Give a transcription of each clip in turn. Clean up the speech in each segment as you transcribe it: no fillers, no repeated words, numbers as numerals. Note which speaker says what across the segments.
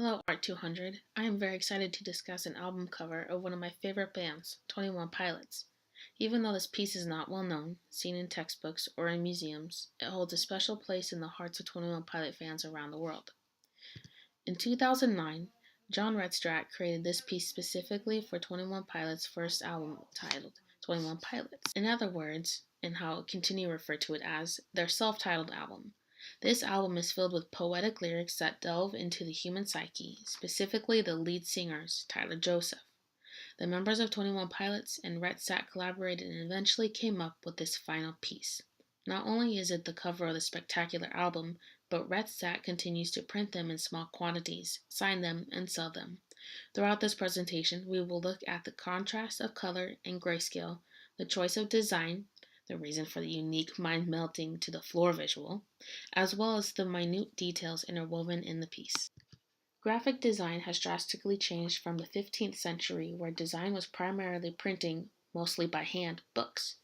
Speaker 1: Hello, Art 200. I am very excited to discuss an album cover of one of my favorite bands, 21 Pilots. Even though this piece is not well known, seen in textbooks or in museums, it holds a special place in the hearts of 21 Pilot fans around the world. In 2009, John Redstrat created this piece specifically for 21 Pilots' first album titled 21 Pilots. In other words, and how continue to refer to it as, their self-titled album. This album is filled with poetic lyrics that delve into the human psyche, specifically the lead singers, Tyler Joseph. The members of 21 Pilots and Redstrat collaborated and eventually came up with this final piece. Not only is it the cover of the spectacular album, but Redstrat continues to print them in small quantities, sign them, and sell them. Throughout this presentation, we will look at the contrast of color and grayscale, the choice of design, the reason for the unique mind-melting to the floor visual, as well as the minute details interwoven in the piece. Graphic design has drastically changed from the 15th century, where design was primarily printing, mostly by hand, books.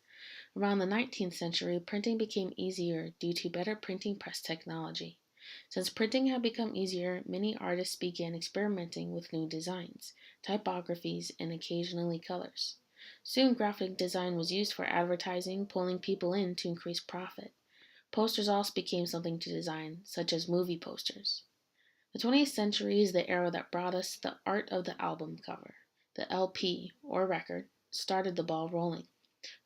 Speaker 1: Around the 19th century, printing became easier due to better printing press technology. Since printing had become easier, many artists began experimenting with new designs, typographies, and occasionally colors. Soon, graphic design was used for advertising, pulling people in to increase profit. Posters also became something to design, such as movie posters. The 20th century is the era that brought us the art of the album cover. The LP, or record, started the ball rolling.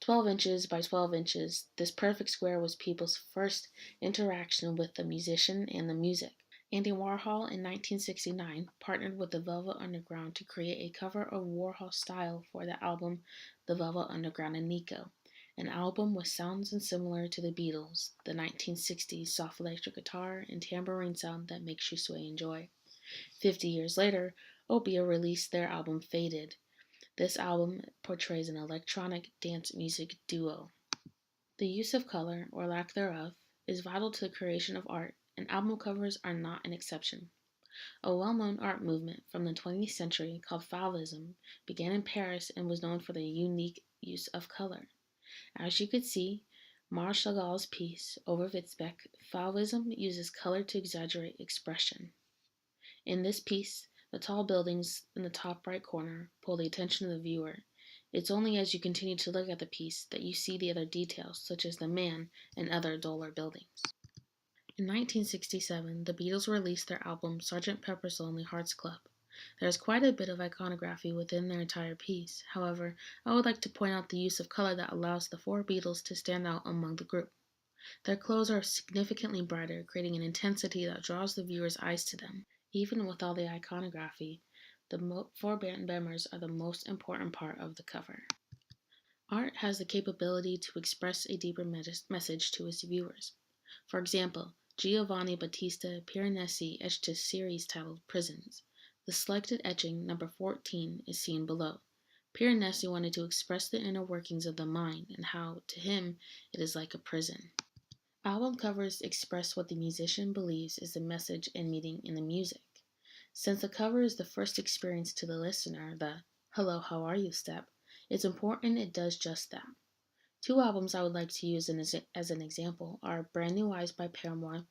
Speaker 1: 12 inches by 12 inches, this perfect square was people's first interaction with the musician and the music. Andy Warhol in 1969 partnered with the Velvet Underground to create a cover of Warhol style for the album The Velvet Underground and Nico, an album with sounds similar to the Beatles, the 1960s soft electric guitar and tambourine sound that makes you sway in joy. 50 years later, Opia released their album Faded. This album portrays an electronic dance music duo. The use of color, or lack thereof, is vital to the creation of art, and album covers are not an exception. A well-known art movement from the 20th century called Fauvism began in Paris and was known for the unique use of color. As you could see, Marc Chagall's piece, Over Witzbeck, Fauvism uses color to exaggerate expression. In this piece, the tall buildings in the top right corner pull the attention of the viewer. It's only as you continue to look at the piece that you see the other details, such as the man and other duller buildings. In 1967, the Beatles released their album Sgt. Pepper's Lonely Hearts Club. There is quite a bit of iconography within their entire piece. However, I would like to point out the use of color that allows the four Beatles to stand out among the group. Their clothes are significantly brighter, creating an intensity that draws the viewer's eyes to them. Even with all the iconography, the four band members are the most important part of the cover. Art has the capability to express a deeper message to its viewers. For example, Giovanni Battista Piranesi etched a series titled Prisons. The selected etching, number 14, is seen below. Piranesi wanted to express the inner workings of the mind and how, to him, it is like a prison. Album covers express what the musician believes is the message and meaning in the music. Since the cover is the first experience to the listener, the "Hello, how are you" step, it's important it does just that. Two albums I would like to use as an example are Brand New Eyes by Paramore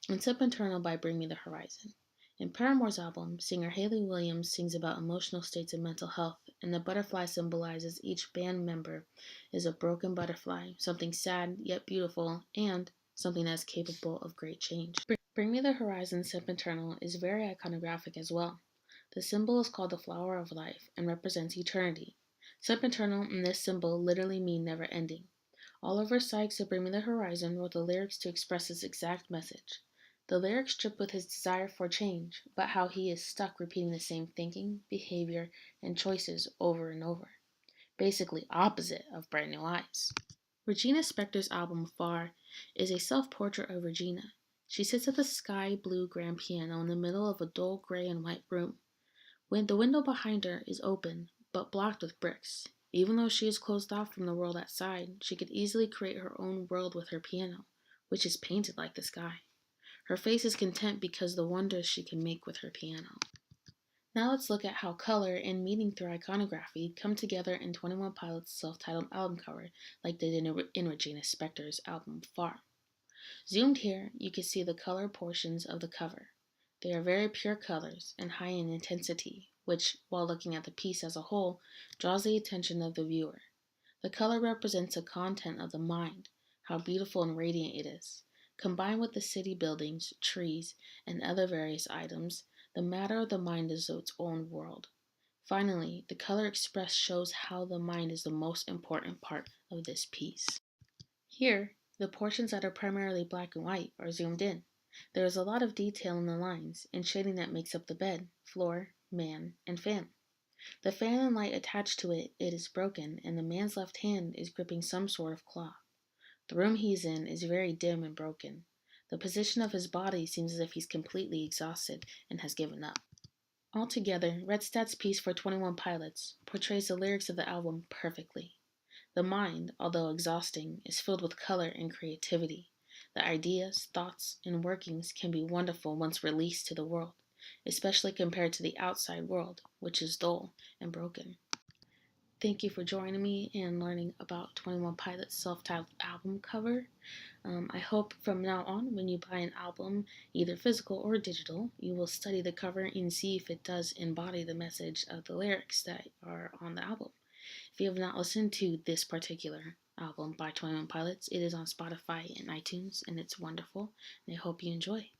Speaker 1: and Sempiternal by Bring Me the Horizon. In Paramore's album, singer Hayley Williams sings about emotional states and mental health, and the butterfly symbolizes each band member is a broken butterfly, something sad yet beautiful, and something that is capable of great change. Bring Me the Horizon Sempiternal is very iconographic as well. The symbol is called the flower of life and represents eternity. Sempiternal and this symbol literally mean never ending. Oliver Sykes of Bring Me the Horizon wrote the lyrics to express this exact message. The lyrics strip with his desire for change, but how he is stuck repeating the same thinking, behavior, and choices over and over. Basically opposite of Brand New Eyes. Regina Spektor's album Far is a self-portrait of Regina. She sits at the sky blue grand piano in the middle of a dull gray and white room. When the window behind her is open, but blocked with bricks. Even though she is closed off from the world outside, she could easily create her own world with her piano, which is painted like the sky. Her face is content because the wonders she can make with her piano. Now let's look at how color and meaning through iconography come together in 21 Pilots' self-titled album cover, like they did in Regina Spektor's album Far. Zoomed here, you can see the color portions of the cover. They are very pure colors and high in intensity, which, while looking at the piece as a whole, draws the attention of the viewer. The color represents the content of the mind, how beautiful and radiant it is. Combined with the city buildings, trees, and other various items, the matter of the mind is its own world. Finally, the color expressed shows how the mind is the most important part of this piece. Here, the portions that are primarily black and white are zoomed in. There is a lot of detail in the lines and shading that makes up the bed, floor, man, and fan. The fan and light attached to it is broken, and the man's left hand is gripping some sort of cloth. The room he's in is very dim and broken. The position of his body seems as if he's completely exhausted and has given up. Altogether, Redstad's piece for 21 Pilots portrays the lyrics of the album perfectly. The mind, although exhausting, is filled with color and creativity. The ideas, thoughts, and workings can be wonderful once released to the world, especially compared to the outside world, which is dull and broken. Thank you for joining me and learning about 21 Pilots' self-titled album cover. I hope from now on, when you buy an album, either physical or digital, you will study the cover and see if it does embody the message of the lyrics that are on the album. If you have not listened to this particular album by 21 Pilots, it is on Spotify and iTunes, and it's wonderful, and I hope you enjoy.